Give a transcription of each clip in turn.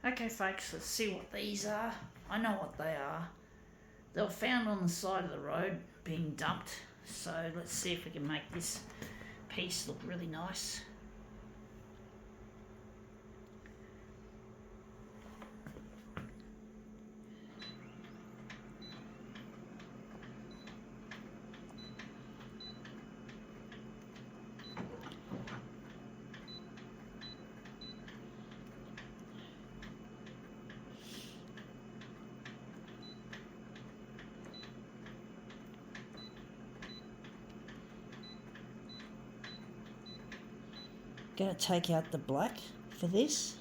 Okay folks, let's see what these are. I know what they are. They were found on the side of the road being dumped. So let's see if we can make this piece look really nice. Going to take out the black for this.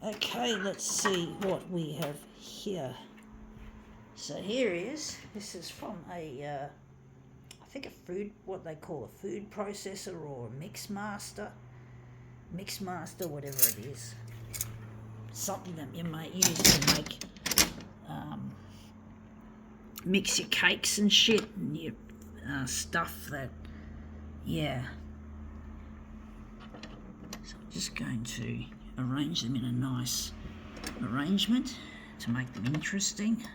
Okay, let's see what we have here. So here is, this is from a, I think a food, what they call a food processor or a mix master, whatever it is. Something that you might use to make, mix your cakes and shit and your stuff that, yeah. So I'm just going to arrange them in a nice arrangement to make them interesting.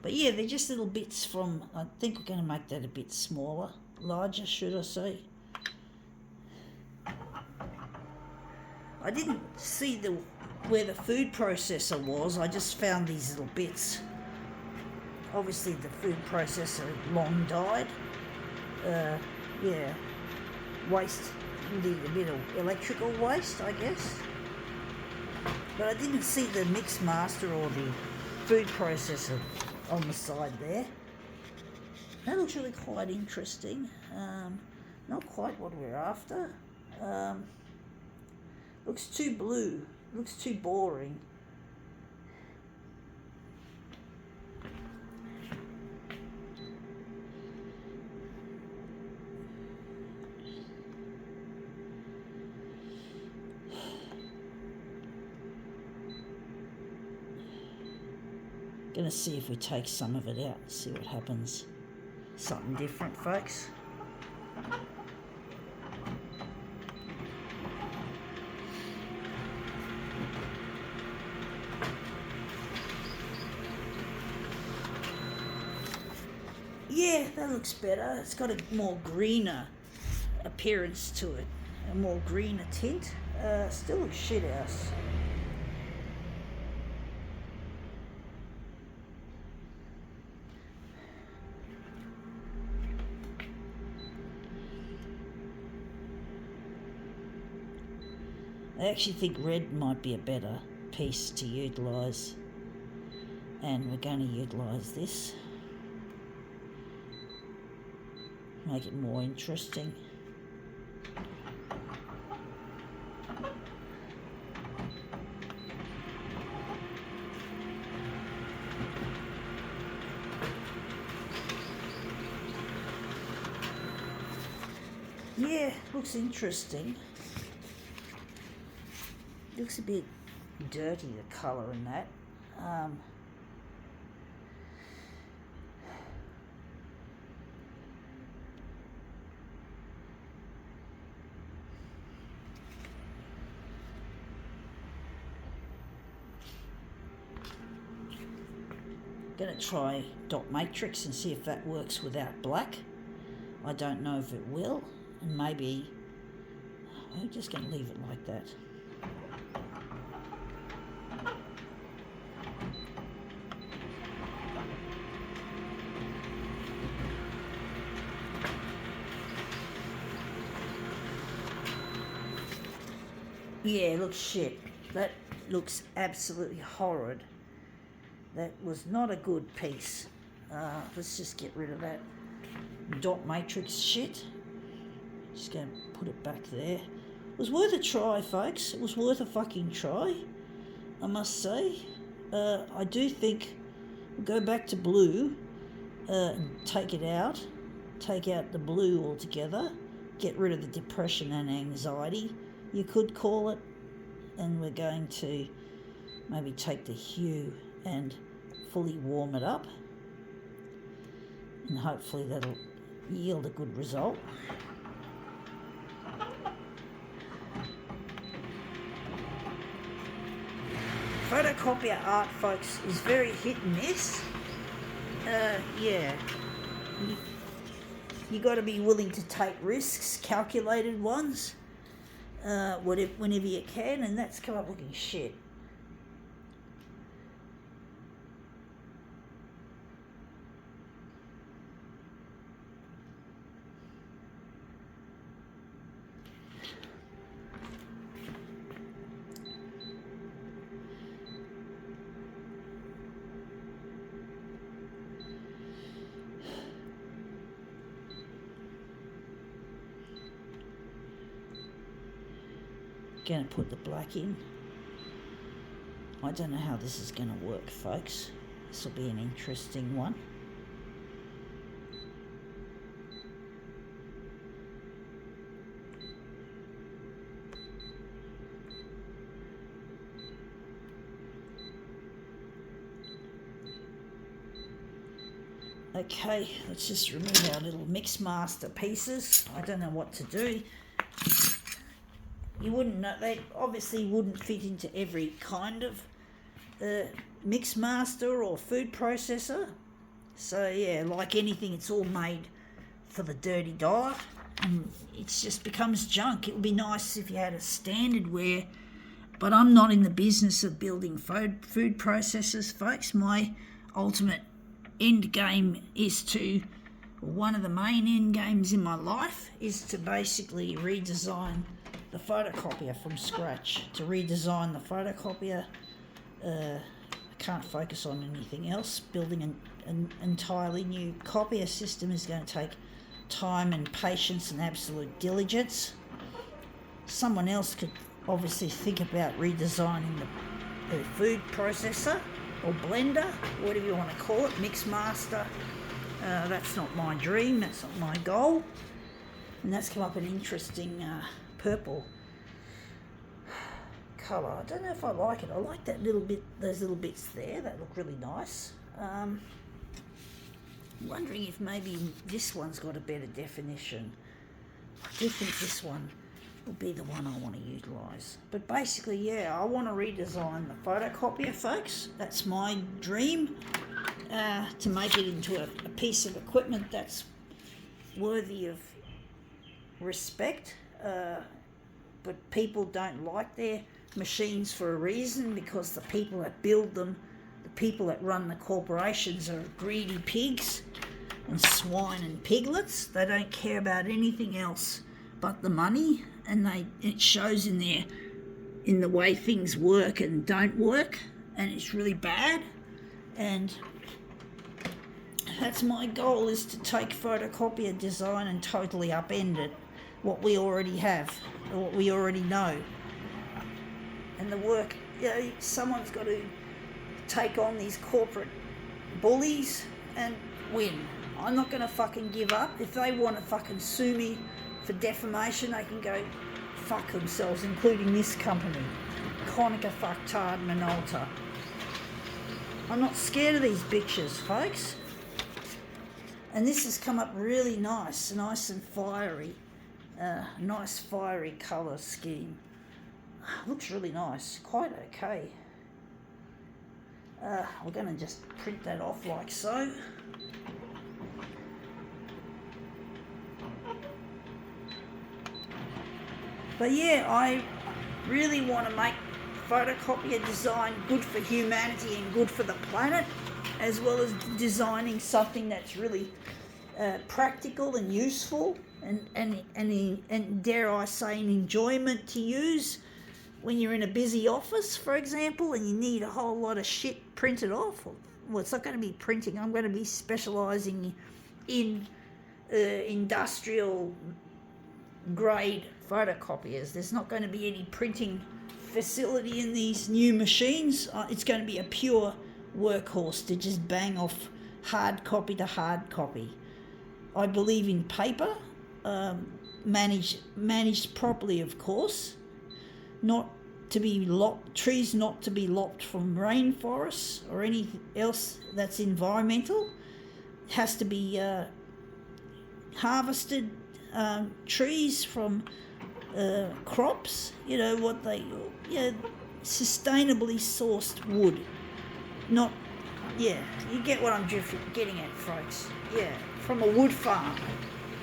But yeah, they're just little bits from, I think we're going to make that a bit smaller, larger should I say. I didn't see where the food processor was, I just found these little bits. Obviously the food processor long died. Yeah, waste, a bit of electrical waste I guess. But I didn't see the mix master or the food processor on the side there. That looks really quite interesting. Not quite what we're after. Looks too blue. Looks too boring. Gonna see if we take some of it out, see what happens. Something different, folks. Yeah, that looks better. It's got a more greener appearance to it, a more greener tint. Still looks shit house. I actually think red might be a better piece to utilise, and we're going to utilise this. Make it more interesting. Yeah, looks interesting. Looks a bit dirty, the colour in that. Gonna try dot matrix and see if that works without black. I don't know if it will, and maybe I'm just gonna leave it like that. Yeah, looks shit. That looks absolutely horrid. That was not a good piece. Let's just get rid of that dot matrix shit. Just going to put it back there. It was worth a try, folks. It was worth a fucking try, I must say. I do think we'll go back to blue and take it out. Take out the blue altogether. Get rid of the depression and anxiety, you could call it. and we're going to maybe take the hue and fully warm it up, and hopefully that'll yield a good result. Photocopier art, folks, is very hit and miss. Yeah, you got to be willing to take risks, calculated ones, whenever you can, and that's come up looking shit. Going to put the black in. I don't know how this is going to work, folks. This will be an interesting one. Okay, let's just remove our little mix master pieces. I don't know what to do. You wouldn't know, they obviously wouldn't fit into every kind of mix master or food processor. So yeah, like anything, it's all made for the dirty dye, and it just becomes junk. It would be nice if you had a standard wear, but I'm not in the business of building food processors, folks. My ultimate end game is to, one of the main end games in my life is to basically redesign the photocopier from scratch. To redesign the photocopier, I can't focus on anything else. Building an entirely new copier system is going to take time and patience and absolute diligence. Someone else could obviously think about redesigning the food processor or blender, whatever you want to call it, mix master. That's not my dream, that's not my goal. And that's come up an interesting purple colour. I don't know if I like it. I like that little bit, those little bits there, that look really nice. I'm wondering if maybe this one's got a better definition. I do think this one will be the one I want to utilise. But basically, yeah, I want to redesign the photocopier, folks. That's my dream, to make it into a piece of equipment that's worthy of respect. But people don't like their machines for a reason, because the people that build them, the people that run the corporations, are greedy pigs and swine and piglets. They don't care about anything else but the money, and it shows in the way things work and don't work, and it's really bad. And that's my goal, is to take photocopier design and totally upend it, what we already have, or what we already know. And the work, you know, someone's got to take on these corporate bullies and win. I'm not going to fucking give up. If they want to fucking sue me for defamation, they can go fuck themselves, including this company, Konica Fucktard Minolta. I'm not scared of these bitches, folks. And this has come up really nice and fiery. Nice fiery colour scheme. Looks really nice, quite okay. We're going to just print that off like so. But yeah, I really want to make photocopier design good for humanity and good for the planet, as well as designing something that's really practical and useful and dare I say, an enjoyment to use when you're in a busy office, for example, and you need a whole lot of shit printed off. Well, it's not going to be printing. I'm going to be specialising in industrial grade photocopiers. There's not going to be any printing facility in these new machines. It's going to be a pure workhorse to just bang off hard copy to hard copy. I believe in paper, managed properly, of course, not to be lopped, trees not to be lopped from rainforests or anything else that's environmental. It has to be harvested trees from crops, sustainably sourced wood. Not, you get what I'm getting at, folks. Yeah, from a wood farm,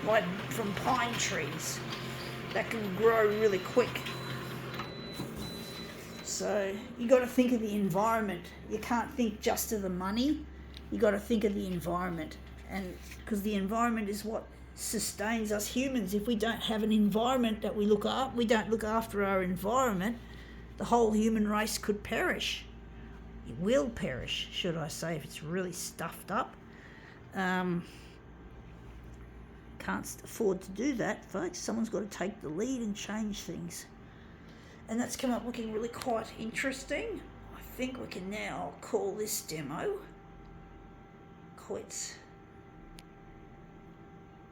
like from pine trees that can grow really quick. So you got to think of the environment. You can't think just of the money. You got to think of the environment, and because the environment is what sustains us humans. If we don't have an environment that we don't look after our environment, the whole human race could perish. It will perish, should I say, if it's really stuffed up. Can't afford to do that, folks. Someone's got to take the lead and change things. And that's come up looking really quite interesting. I think we can now call this demo quits.